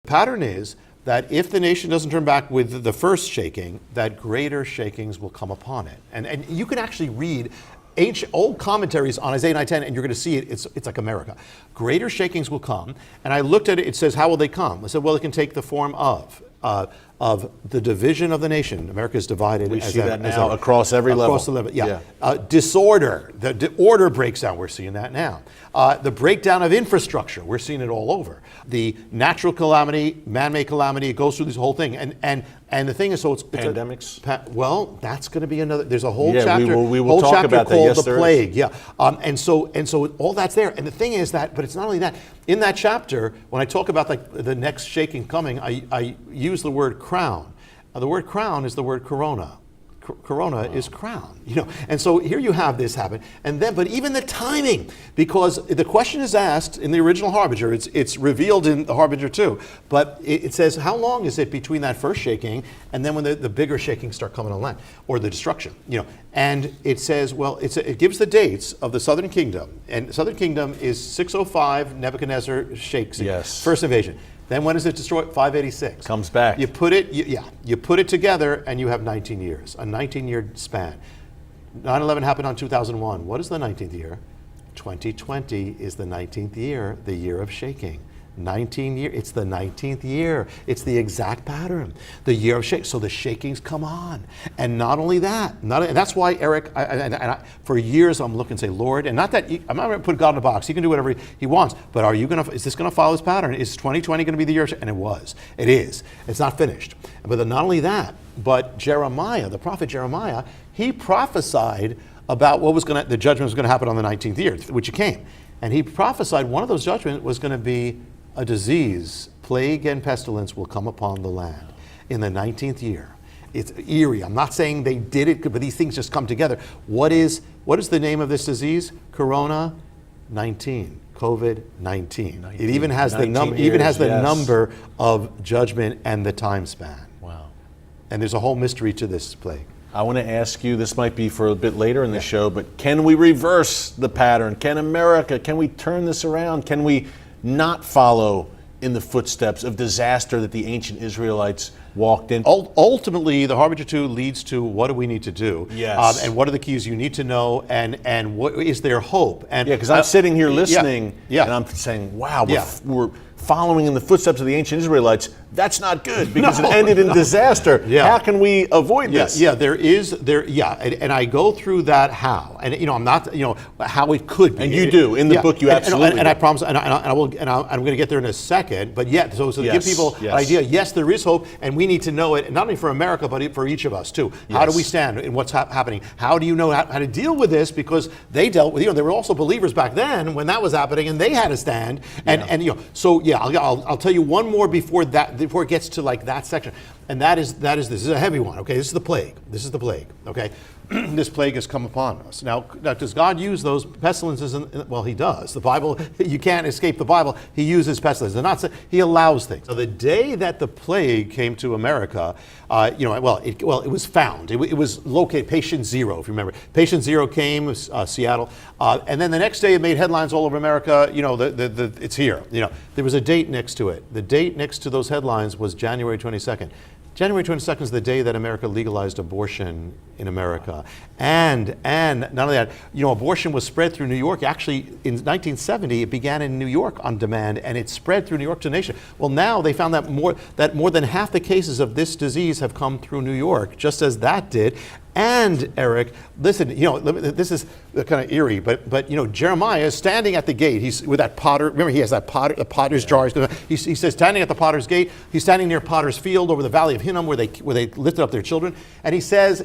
The pattern is that if the nation doesn't turn back with the first shaking, that greater shakings will come upon it. And you can actually read old commentaries on Isaiah 9:10, and you're going to see it. It's like America. Greater shakings will come. And I looked at it. It says, how will they come? I said, well, it can take the form of the division of the nation. America is divided. We see that now across every level. Across the level, yeah. Disorder. The order breaks down. We're seeing that now. The breakdown of infrastructure. We're seeing it all over. The natural calamity, man-made calamity. It goes through this whole thing. And the thing is, so it's pandemics. Well, that's going to be another. There's a whole chapter. We will talk about that. Called the plague. Yeah. And so all that's there. And the thing is that, but it's not only that. In that chapter, when I talk about like the next shaking coming, I use the word crown. The word crown is the word corona. Corona is crown, and so here you have this happen, and then, but even the timing, because the question is asked in the original Harbinger, it's revealed in the Harbinger too, but it says, how long is it between that first shaking and then when the bigger shakings start coming on land, or the destruction, and it says, well, it gives the dates of the Southern Kingdom, and Southern Kingdom is 605, Nebuchadnezzar shakes it, yes. First invasion. Then when is it destroyed? 586. Comes back. You put it, you put it together, and you have 19 years, a 19-year span. 9/11 happened on 2001. What is the 19th year? 2020 is the 19th year, the year of shaking. 19 years. It's the 19th year. It's the exact pattern. The year of shake. So the shakings come on, and not only that, and that's why Eric. For years I'm looking and say, Lord, and not that I'm not going to put God in a box. He can do whatever he wants. But are you going to? Is this going to follow this pattern? Is 2020 going to be the year? And it was. It is. It's not finished. But not only that, but Jeremiah, the prophet Jeremiah, he prophesied about the judgment was going to happen on the 19th year, which it came, and he prophesied one of those judgments was going to be a disease, plague and pestilence will come upon the land in the 19th year. It's eerie. I'm not saying they did it, but these things just come together. What is the name of this disease? Corona-19, COVID-19. It even has the number of judgment and the time span. Wow. And there's a whole mystery to this plague. I want to ask you, this might be for a bit later in the show, but can we reverse the pattern? Can we turn this around? Can we not follow in the footsteps of disaster that the ancient Israelites walked in? Ultimately, the Harbinger 2 leads to what do we need to do? Yes. And what are the keys you need to know? And what is there hope? And because I'm sitting here listening, and I'm saying, wow, we're following in the footsteps of the ancient Israelites. That's not good because it ended in disaster. How can we avoid this? And I go through that how, and I'm not, how it could be. And you do in the book, you absolutely. And I promise, and I'm going to get there in a second. But so to give people an idea, yes, there is hope, and we need to know it, and not only for America, but for each of us too. How do we stand in what's happening? How do you know how to deal with this? Because they dealt with, they were also believers back then when that was happening, and they had to stand. I'll tell you one more before it gets to like that section, and that is this is a heavy one. Okay, this is the plague. Okay, this plague has come upon us. Now, does God use those pestilences? Well, He does. The Bible, you can't escape the Bible. He uses pestilences. He allows things. So the day that the plague came to America, it was found. It was located. Patient Zero, if you remember. Patient Zero came, Seattle, and then the next day it made headlines all over America. It's here. There was a date next to it. The date next to those headlines was January 22nd. January 22nd is the day that America legalized abortion in America. And not only that, abortion was spread through New York. Actually, in 1970, it began in New York on demand, and it spread through New York to the nation. Well, now they found that more than half the cases of this disease have come through New York, just as that did. And Eric, listen, this is kind of eerie, but Jeremiah is standing at the gate. He's with that potter. Remember, he has that the potter's jar. He says, standing at the potter's gate. He's standing near Potter's Field over the Valley of Hinnom, where they lifted up their children. And he says,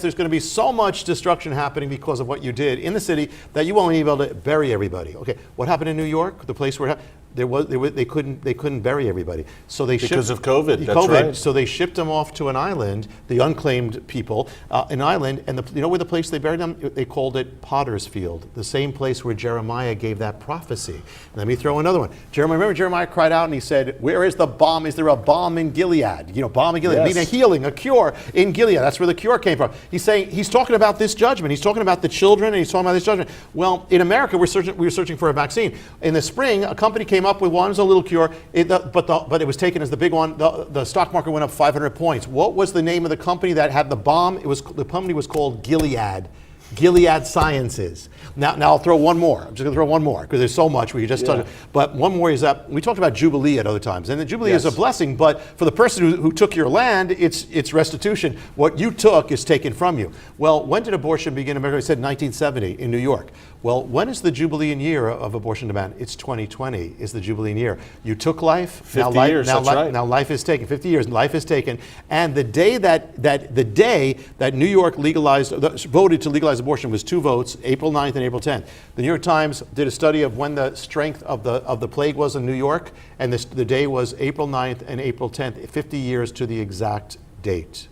there's going to be so much destruction happening because of what you did in the city that you won't be able to bury everybody. Okay, what happened in New York? The place where it happened? They couldn't bury everybody, so because of COVID. That's right. So they shipped them off to an island, the unclaimed people, an island, and where the place they buried them? They called it Potter's Field, the same place where Jeremiah gave that prophecy. Let me throw another one. Remember Jeremiah cried out and he said, "Where is the balm? Is there a balm in Gilead? Balm in Gilead, meaning a healing, a cure in Gilead. That's where the cure came from." He's talking about this judgment. He's talking about the children, and he's talking about this judgment. Well, in America, we were searching for a vaccine. In the spring, a company came came up with one. It was a little cure, but it was taken as the big one. The stock market went up 500 points. What was the name of the company that had the bomb? The company was called Gilead. Gilead Sciences. Now I'll throw one more. I'm just going to throw one more because there's so much we just talked. But one more is that we talked about Jubilee at other times, and the Jubilee is a blessing. But for the person who took your land, it's restitution. What you took is taken from you. Well, when did abortion begin in America? I said 1970 in New York. Well, when is the Jubilean year of abortion demand? It's 2020 is the Jubilean year. You took life. 50 years, that's right. Now life is taken. 50 years, life is taken. And the day that New York voted to legalize abortion was 2 votes, April 9th and April 10th. The New York Times did a study of when the strength of the plague was in New York, and the day was April 9th and April 10th, 50 years to the exact date.